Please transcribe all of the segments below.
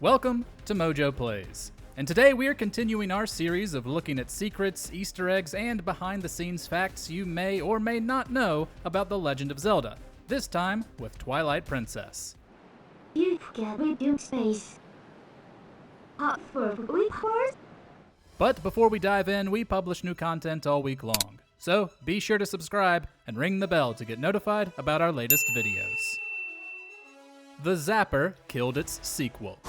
Welcome to Mojo Plays, and today we are continuing our series of looking at secrets, Easter eggs, and behind-the-scenes facts you may or may not know about The Legend of Zelda, this time with Twilight Princess. You forget we do space. But before we dive in, we publish new content all week long, so be sure to subscribe and ring the bell to get notified about our latest videos. The Zapper killed its sequel.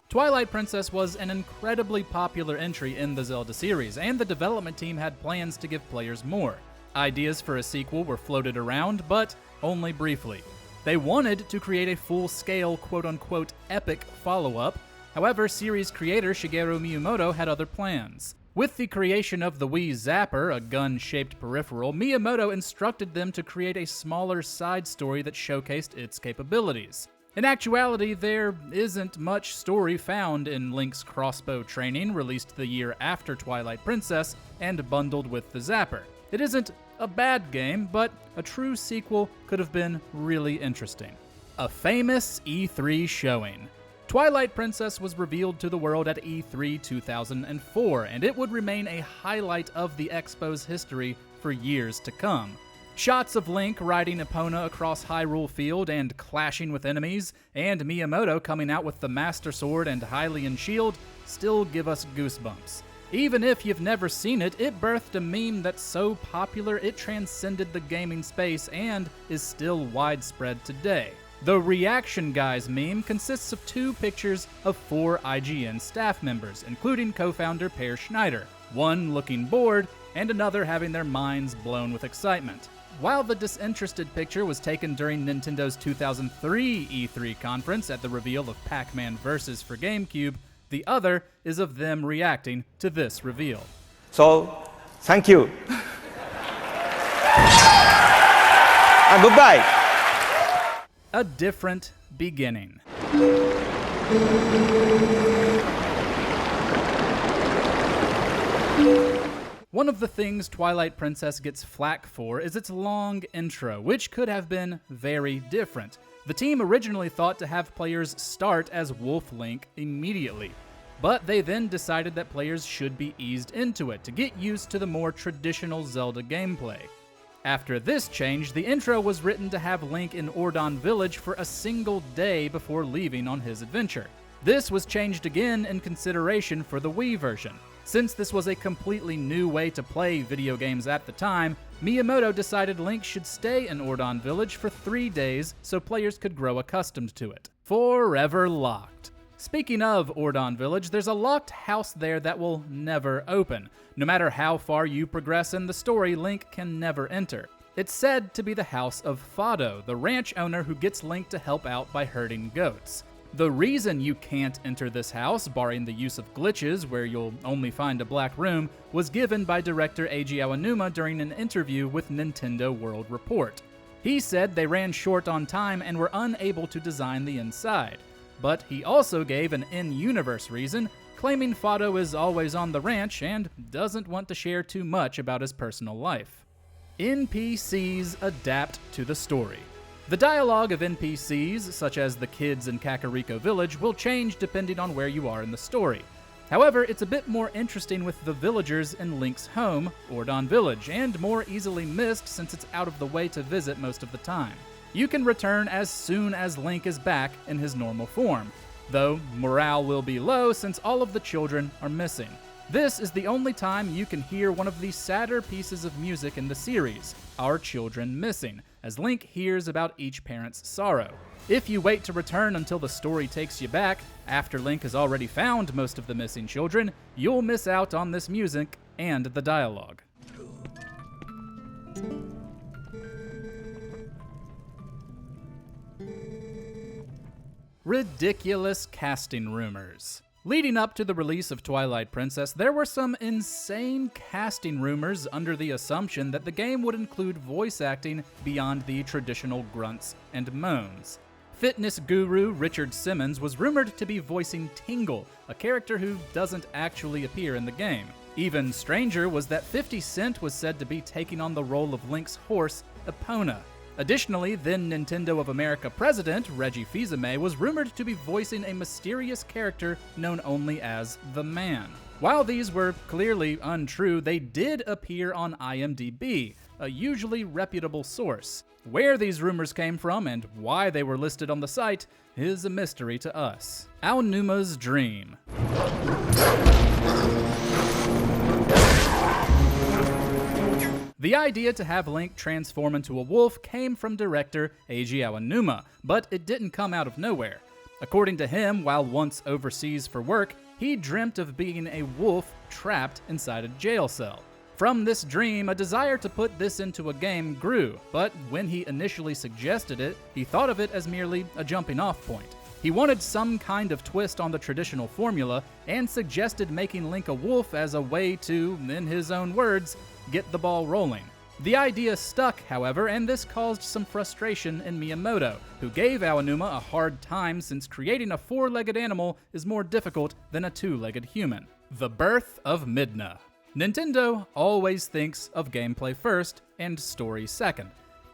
Twilight Princess was an incredibly popular entry in the Zelda series, and the development team had plans to give players more. Ideas for a sequel were floated around, but only briefly. They wanted to create a full-scale, quote-unquote, epic follow-up. However, series creator Shigeru Miyamoto had other plans. With the creation of the Wii Zapper, a gun-shaped peripheral, Miyamoto instructed them to create a smaller side story that showcased its capabilities. In actuality, there isn't much story found in Link's crossbow training, released the year after Twilight Princess and bundled with the Zapper. It isn't a bad game, but a true sequel could have been really interesting. A famous E3 showing. Twilight Princess was revealed to the world at E3 2004, and it would remain a highlight of the Expo's history for years to come. Shots of Link riding Epona across Hyrule Field and clashing with enemies, and Miyamoto coming out with the Master Sword and Hylian Shield still give us goosebumps. Even if you've never seen it, it birthed a meme that's so popular it transcended the gaming space and is still widespread today. The Reaction Guys meme consists of two pictures of 4 IGN staff members, including co-founder Per Schneider, one looking bored and another having their minds blown with excitement. While the disinterested picture was taken during Nintendo's 2003 E3 conference at the reveal of Pac-Man Versus for GameCube, the other is of them reacting to this reveal. So, thank you. And goodbye. A different beginning. One of the things Twilight Princess gets flack for is its long intro, which could have been very different. The team originally thought to have players start as Wolf Link immediately, but they then decided that players should be eased into it to get used to the more traditional Zelda gameplay. After this change, the intro was written to have Link in Ordon Village for a single day before leaving on his adventure. This was changed again in consideration for the Wii version. Since this was a completely new way to play video games at the time, Miyamoto decided Link should stay in Ordon Village for 3 days so players could grow accustomed to it. Forever locked. Speaking of Ordon Village, there's a locked house there that will never open. No matter how far you progress in the story, Link can never enter. It's said to be the house of Fado, the ranch owner who gets Link to help out by herding goats. The reason you can't enter this house, barring the use of glitches where you'll only find a black room, was given by director Eiji Aonuma during an interview with Nintendo World Report. He said they ran short on time and were unable to design the inside. But he also gave an in-universe reason, claiming Fado is always on the ranch and doesn't want to share too much about his personal life. NPCs adapt to the story. The dialogue of NPCs, such as the kids in Kakariko Village, will change depending on where you are in the story. However, it's a bit more interesting with the villagers in Link's home, Ordon Village, and more easily missed since it's out of the way to visit most of the time. You can return as soon as Link is back in his normal form, though morale will be low since all of the children are missing. This is the only time you can hear one of the sadder pieces of music in the series, Our Children Missing, as Link hears about each parent's sorrow. If you wait to return until the story takes you back, after Link has already found most of the missing children, you'll miss out on this music and the dialogue. Ridiculous casting rumors. Leading up to the release of Twilight Princess, there were some insane casting rumors under the assumption that the game would include voice acting beyond the traditional grunts and moans. Fitness guru Richard Simmons was rumored to be voicing Tingle, a character who doesn't actually appear in the game. Even stranger was that 50 Cent was said to be taking on the role of Link's horse, Epona. Additionally, then Nintendo of America president Reggie Fils-Aimé was rumored to be voicing a mysterious character known only as The Man. While these were clearly untrue, they did appear on IMDb, a usually reputable source. Where these rumors came from and why they were listed on the site is a mystery to us. Numas Dream. The idea to have Link transform into a wolf came from director Eiji Aonuma, but it didn't come out of nowhere. According to him, while once overseas for work, he dreamt of being a wolf trapped inside a jail cell. From this dream, a desire to put this into a game grew, but when he initially suggested it, he thought of it as merely a jumping-off point. He wanted some kind of twist on the traditional formula and suggested making Link a wolf as a way to, in his own words, get the ball rolling. The idea stuck, however, and this caused some frustration in Miyamoto, who gave Aonuma a hard time since creating a four-legged animal is more difficult than a two-legged human. The Birth of Midna. Nintendo always thinks of gameplay first and story second.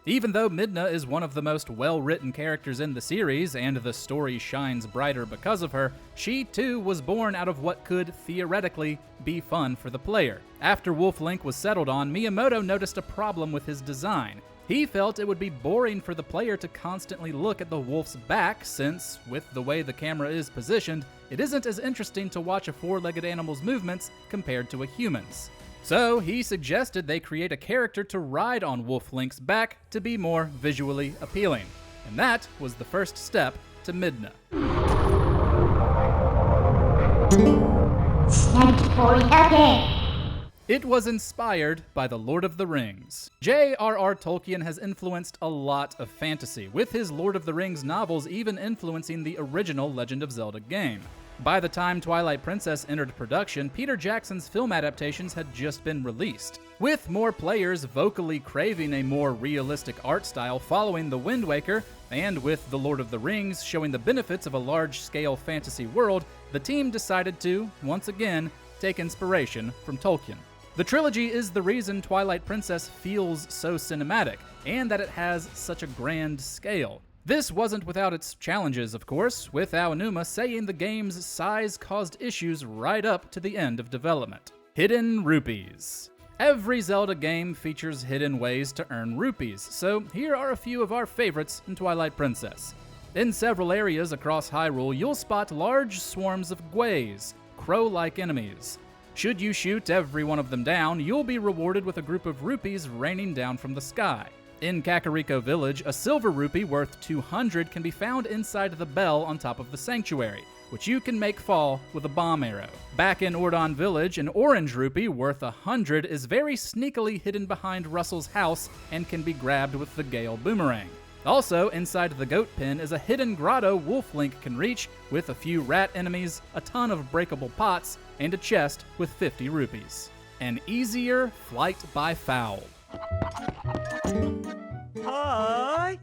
Even though Midna is one of the most well-written characters in the series, and the story shines brighter because of her, she too was born out of what could, theoretically, be fun for the player. After Wolf Link was settled on, Miyamoto noticed a problem with his design. He felt it would be boring for the player to constantly look at the wolf's back since, with the way the camera is positioned, it isn't as interesting to watch a four-legged animal's movements compared to a human's. So he suggested they create a character to ride on Wolf Link's back to be more visually appealing. And that was the first step to Midna. Stand for again. It was inspired by The Lord of the Rings. J.R.R. Tolkien has influenced a lot of fantasy, with his Lord of the Rings novels even influencing the original Legend of Zelda game. By the time Twilight Princess entered production, Peter Jackson's film adaptations had just been released. With more players vocally craving a more realistic art style following The Wind Waker, and with The Lord of the Rings showing the benefits of a large-scale fantasy world, the team decided to, once again, take inspiration from Tolkien. The trilogy is the reason Twilight Princess feels so cinematic, and that it has such a grand scale. This wasn't without its challenges, of course, with Aonuma saying the game's size caused issues right up to the end of development. Hidden rupees. Every Zelda game features hidden ways to earn rupees, so here are a few of our favorites in Twilight Princess. In several areas across Hyrule, you'll spot large swarms of Gways, crow-like enemies. Should you shoot every one of them down, you'll be rewarded with a group of rupees raining down from the sky. In Kakariko Village, a silver rupee worth 200 can be found inside the bell on top of the sanctuary, which you can make fall with a bomb arrow. Back in Ordon Village, an orange rupee worth 100 is very sneakily hidden behind Russell's house and can be grabbed with the Gale Boomerang. Also, inside the goat pen is a hidden grotto Wolf Link can reach, with a few rat enemies, a ton of breakable pots, and a chest with 50 rupees. An easier flight by foul. Hi!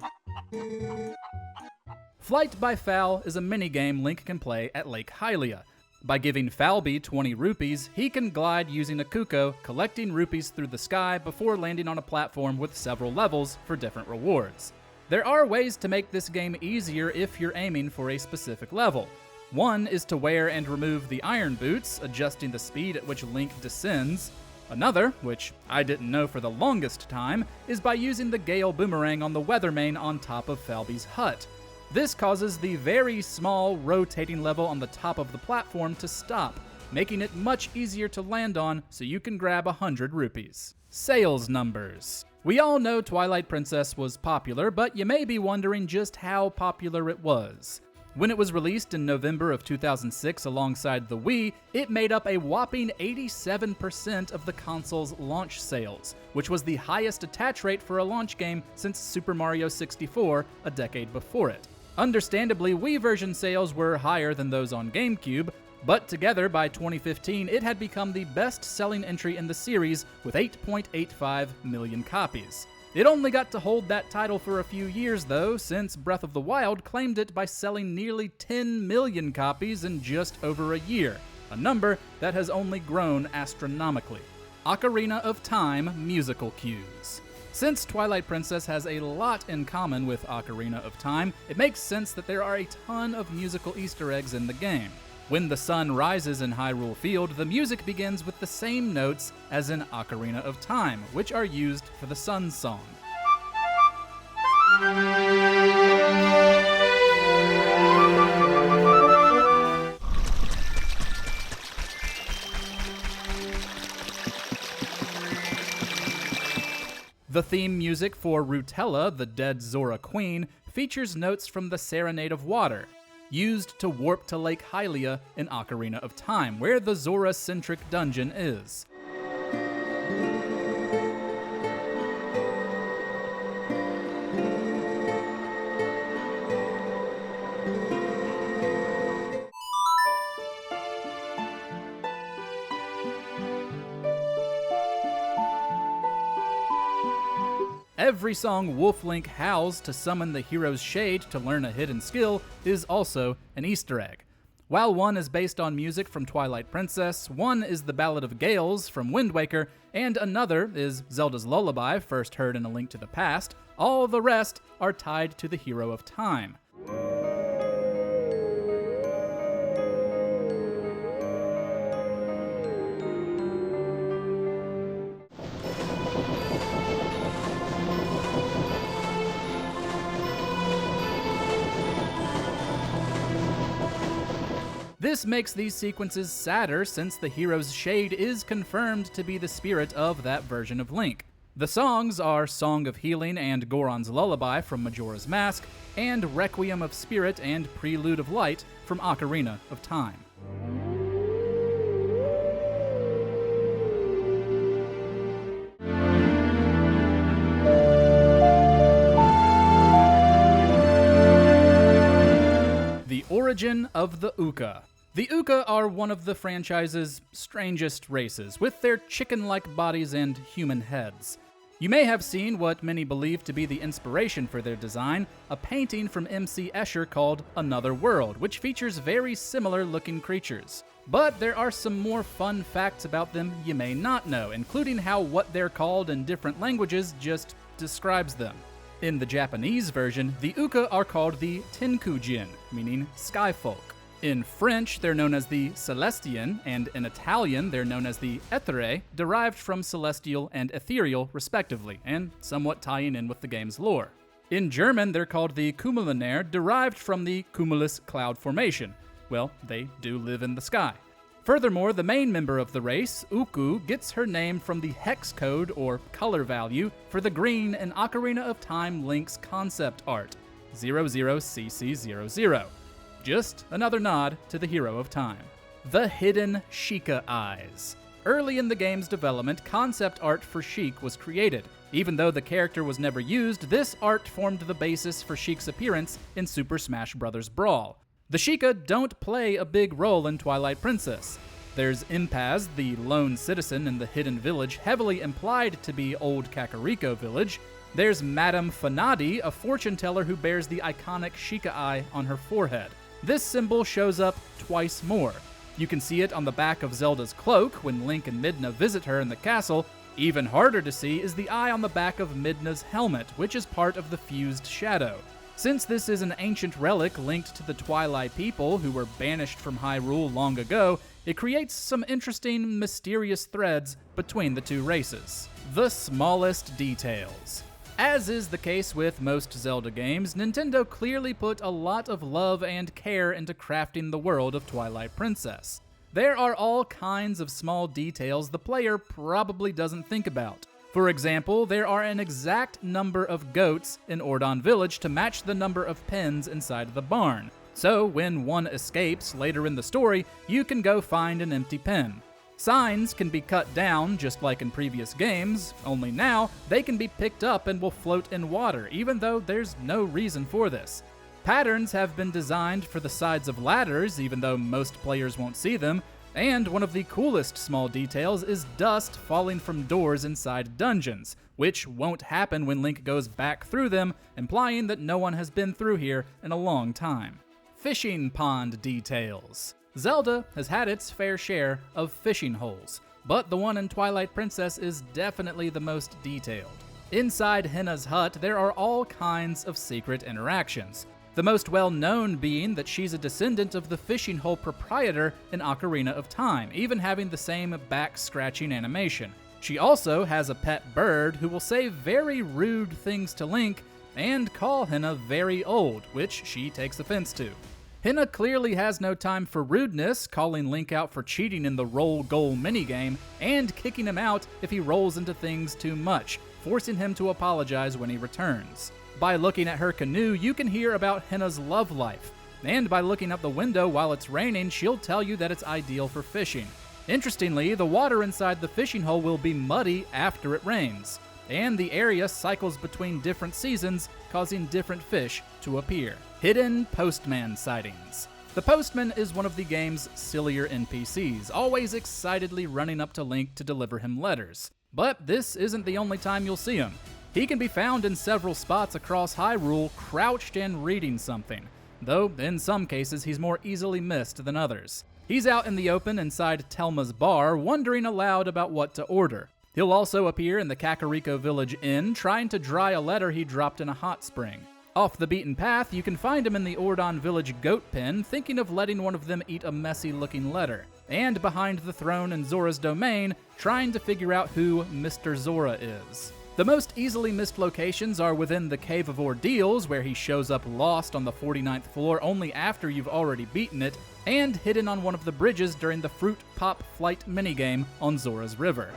Flight by Foul is a minigame Link can play at Lake Hylia. By giving Falby 20 rupees, he can glide using a Kuko, collecting rupees through the sky before landing on a platform with several levels for different rewards. There are ways to make this game easier if you're aiming for a specific level. One is to wear and remove the iron boots, adjusting the speed at which Link descends. Another, which I didn't know for the longest time, is by using the Gale Boomerang on the Weathermane on top of Falby's hut. This causes the very small rotating level on the top of the platform to stop, making it much easier to land on so you can grab 100 rupees. Sales numbers. We all know Twilight Princess was popular, but you may be wondering just how popular it was. When it was released in November of 2006 alongside the Wii, it made up a whopping 87% of the console's launch sales, which was the highest attach rate for a launch game since Super Mario 64 a decade before it. Understandably, Wii version sales were higher than those on GameCube, but together by 2015 it had become the best-selling entry in the series with 8.85 million copies. It only got to hold that title for a few years though, since Breath of the Wild claimed it by selling nearly 10 million copies in just over a year, a number that has only grown astronomically. Ocarina of Time musical cues. Since Twilight Princess has a lot in common with Ocarina of Time, it makes sense that there are a ton of musical Easter eggs in the game. When the sun rises in Hyrule Field, the music begins with the same notes as in Ocarina of Time, which are used for the Sun Song. The theme music for Rutella, the dead Zora Queen, features notes from the Serenade of Water, used to warp to Lake Hylia in Ocarina of Time, where the Zora-centric dungeon is. Every song Wolf Link howls to summon the hero's shade to learn a hidden skill is also an Easter egg. While one is based on music from Twilight Princess, one is the Ballad of Gales from Wind Waker, and another is Zelda's Lullaby, first heard in A Link to the Past, all the rest are tied to the Hero of Time. This makes these sequences sadder since the hero's shade is confirmed to be the spirit of that version of Link. The songs are Song of Healing and Goron's Lullaby from Majora's Mask, and Requiem of Spirit and Prelude of Light from Ocarina of Time. The origin of the Uka. The Uka are one of the franchise's strangest races, with their chicken-like bodies and human heads. You may have seen what many believe to be the inspiration for their design, a painting from M.C. Escher called Another World, which features very similar-looking creatures. But there are some more fun facts about them you may not know, including how what they're called in different languages just describes them. In the Japanese version, the Uka are called the Tenkujin, meaning sky folk. In French, they're known as the Celestian, and in Italian, they're known as the Etere, derived from celestial and ethereal, respectively, and somewhat tying in with the game's lore. In German, they're called the Cumulinaire, derived from the cumulus cloud formation. Well, they do live in the sky. Furthermore, the main member of the race, Uku, gets her name from the hex code, or color value, for the green in Ocarina of Time Link's concept art, 00CC00. Just another nod to the Hero of Time. The hidden Sheikah eyes. Early in the game's development, concept art for Sheik was created. Even though the character was never used, this art formed the basis for Sheik's appearance in Super Smash Bros. Brawl. The Sheikah don't play a big role in Twilight Princess. There's Impaz, the lone citizen in the hidden village, heavily implied to be Old Kakariko Village. There's Madame Fanadi, a fortune teller who bears the iconic Sheikah eye on her forehead. This symbol shows up twice more. You can see it on the back of Zelda's cloak when Link and Midna visit her in the castle. Even harder to see is the eye on the back of Midna's helmet, which is part of the fused shadow. Since this is an ancient relic linked to the Twilight people who were banished from Hyrule long ago, it creates some interesting, mysterious threads between the two races. The smallest details. As is the case with most Zelda games, Nintendo clearly put a lot of love and care into crafting the world of Twilight Princess. There are all kinds of small details the player probably doesn't think about. For example, there are an exact number of goats in Ordon Village to match the number of pens inside the barn. So when one escapes later in the story, you can go find an empty pen. Signs can be cut down, just like in previous games, only now they can be picked up and will float in water, even though there's no reason for this. Patterns have been designed for the sides of ladders, even though most players won't see them. And one of the coolest small details is dust falling from doors inside dungeons, which won't happen when Link goes back through them, implying that no one has been through here in a long time. Fishing pond details. Zelda has had its fair share of fishing holes, but the one in Twilight Princess is definitely the most detailed. Inside Henna's hut, there are all kinds of secret interactions. The most well-known being that she's a descendant of the fishing hole proprietor in Ocarina of Time, even having the same back-scratching animation. She also has a pet bird who will say very rude things to Link and call Henna very old, which she takes offense to. Henna clearly has no time for rudeness, calling Link out for cheating in the roll goal minigame and kicking him out if he rolls into things too much, forcing him to apologize when he returns. By looking at her canoe, you can hear about Henna's love life, and by looking out the window while it's raining, she'll tell you that it's ideal for fishing. Interestingly, the water inside the fishing hole will be muddy after it rains, and the area cycles between different seasons, causing different fish to appear. Hidden Postman sightings. The Postman is one of the game's sillier NPCs, always excitedly running up to Link to deliver him letters. But this isn't the only time you'll see him. He can be found in several spots across Hyrule, crouched and reading something, though in some cases he's more easily missed than others. He's out in the open inside Telma's bar, wondering aloud about what to order. He'll also appear in the Kakariko Village Inn, trying to dry a letter he dropped in a hot spring. Off the beaten path, you can find him in the Ordon Village goat pen, thinking of letting one of them eat a messy-looking letter. And behind the throne in Zora's domain, trying to figure out who Mr. Zora is. The most easily missed locations are within the Cave of Ordeals, where he shows up lost on the 49th floor only after you've already beaten it, and hidden on one of the bridges during the Fruit Pop Flight minigame on Zora's River.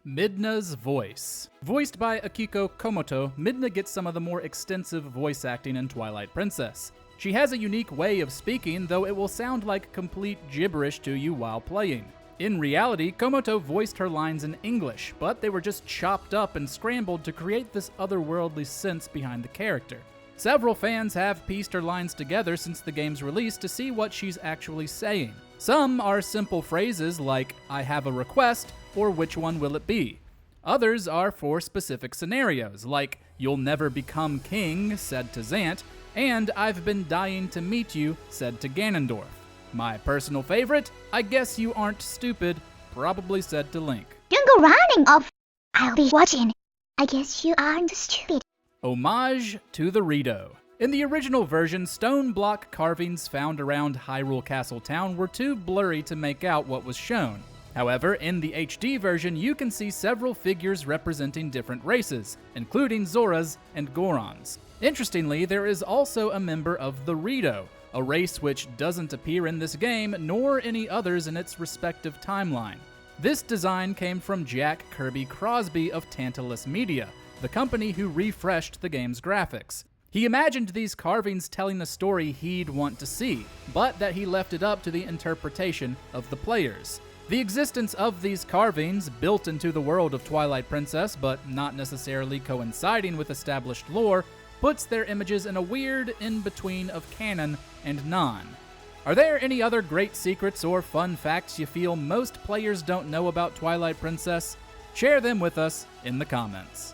Midna's voice. Voiced by Akiko Komoto, Midna gets some of the more extensive voice acting in Twilight Princess. She has a unique way of speaking, though it will sound like complete gibberish to you while playing. In reality, Komoto voiced her lines in English, but they were just chopped up and scrambled to create this otherworldly sense behind the character. Several fans have pieced her lines together since the game's release to see what she's actually saying. Some are simple phrases like, "I have a request," or "Which one will it be?" Others are for specific scenarios, like, "You'll never become king," said to Zant, and "I've been dying to meet you," said to Ganondorf. My personal favorite, "I guess you aren't stupid," probably said to Link. Don't go running off. I'll be watching. I guess you aren't stupid. Homage to the Rito. In the original version, stone block carvings found around Hyrule Castle Town were too blurry to make out what was shown. However, in the HD version, you can see several figures representing different races, including Zora's and Goron's. Interestingly, there is also a member of the Rito, a race which doesn't appear in this game, nor any others in its respective timeline. This design came from Jack Kirby Crosby of Tantalus Media, the company who refreshed the game's graphics. He imagined these carvings telling a story he'd want to see, but that he left it up to the interpretation of the players. The existence of these carvings, built into the world of Twilight Princess but not necessarily coinciding with established lore, puts their images in a weird in-between of canon and non. Are there any other great secrets or fun facts you feel most players don't know about Twilight Princess? Share them with us in the comments.